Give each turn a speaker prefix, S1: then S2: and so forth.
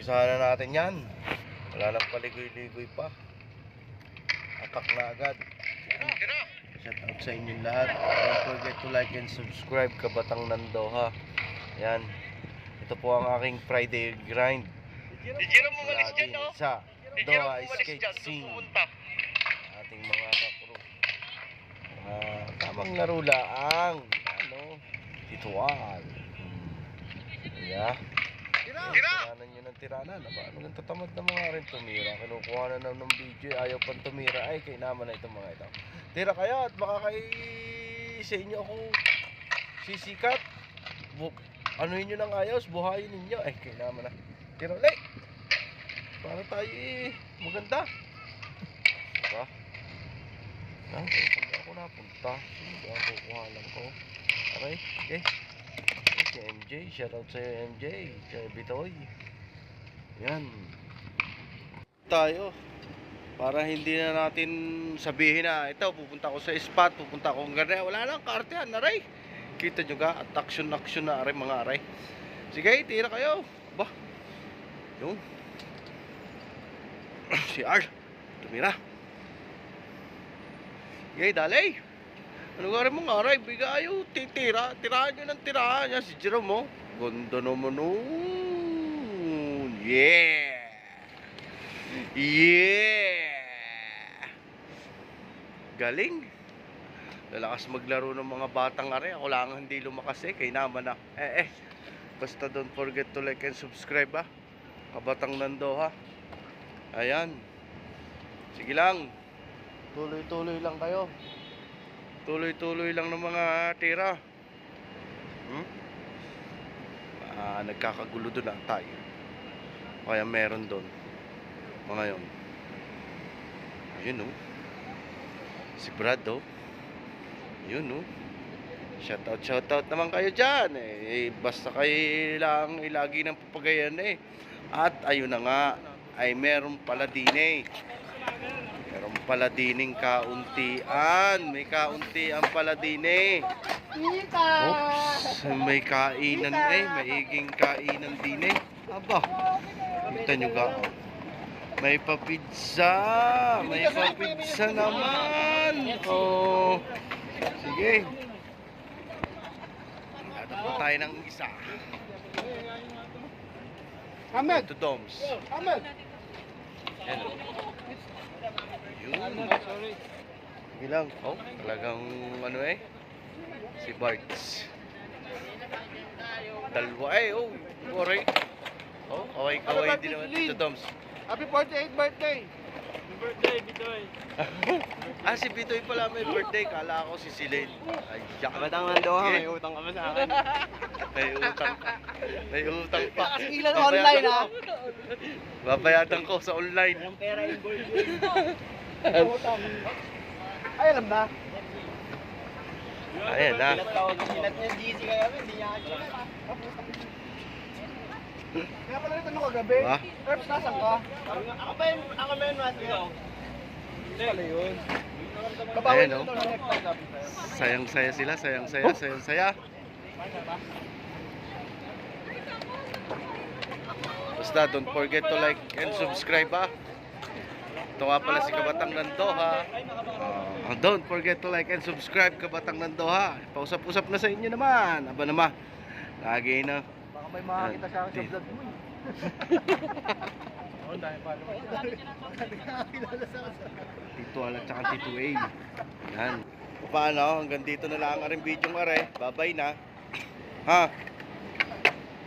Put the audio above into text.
S1: Umpisahan na natin yan. Wala lang paligoy-ligoy pa. Atak na agad. Shout out sa inyong lahat. Don't forget to like and subscribe. Kabatang Nandoha. Yan. Ito po ang aking Friday grind. Lagi sa Doha Skate Scene. Ating mga kapro. Tamang laro laang. Tituan. Yeah. Tiranan nyo ng tiranan. Ano ang tatamad na mga rin tumira. Kinukuha na ng video. Ayaw pang tumira. Ay, kay naman na itong mga ito. Tira kayo at baka kay sa inyo ako sisikat. Anuhin nyo ng ayos. Buhayin ninyo. Ay, kay naman na. Tira ulit. Para tayo maganda. Diba? Saan ako napunta? Sino ba kukuha lang ko? Okay. Okay. Si MJ, shoutout sa MJ, sa Bitoy. Yan. Tayo. Para hindi na natin sabihin na ito, pupunta ko sa spot, pupunta ko ng ganyan. Wala lang, kartehan, aray. Kita nyo ka, at action na aray, mga aray. Sige, tira kayo. Bah. Yung. Si Art, tumira. Sige, dalay. Ano nga rin mga aray, bigayo, titira, tirahan nyo ng tirahan. Yan, si Jerome mo. Ganda naman nun. Yeah! Yeah! Galing. Lalakas maglaro ng mga batang aray. Ako lang hindi lumakas kay naman na. Basta don't forget to like and subscribe Kabatang Nandoha. Ayan. Sige lang. Tuloy-tuloy lang kayo. Tuloy-tuloy lang ng mga tira. Nagkakagulo doon tayo. Kaya meron doon. Mga yun. Yun si Brad Yun Shoutout naman kayo dyan. Basta kayo lang ilagi ng papagayan At ayun na nga. Ay meron pala din Meron pala dining kauntian. May kauntian pala din Oops. May kainan maiging kainan din Aba. Kita nyo ka. May papizza. May papizza naman. Oh. Sige. Nagdadap pa tayo ng isa.
S2: Ahmed.
S1: Ito Doms.
S2: Ahmed.
S1: Yan Yun. Sige lang. Talagang si Barts. Dalawa Bore. Kaway din naman dito Doms.
S2: Happy 48th birthday.
S3: Happy birthday, Bitoy.
S1: Si Bitoy pala may birthday. Kala ko si Silen.
S3: Kabatang Nandoha, may utang ka ba sa akin?
S1: May utang pa.
S2: Ilan online
S1: Babayadan ko sa online.
S3: Ang pera involved.
S2: Ay, alam na.
S1: Ayan na.
S3: Silat niya GC kaya hindi niya
S2: Kaya pala nito kagabi. Herbs, nasan ka?
S3: Ako ba yun, mas ikaw?
S2: Pala yun.
S1: Ayan Sayang-saya sila, sayang-saya. Basta don't forget to like and subscribe Ito nga pala si Kabatang Nandoha. Don't forget to like and subscribe Kabatang Nandoha. Pausap-usap na sa inyo naman. Aba naman. Lagi na.
S2: Baka may makakita sa vlog mo dahil pa naman.
S1: Tito Al at saka Tito A. Yan. Paano? Hanggang dito na lang ang video ng are. Bye-bye na. Ha?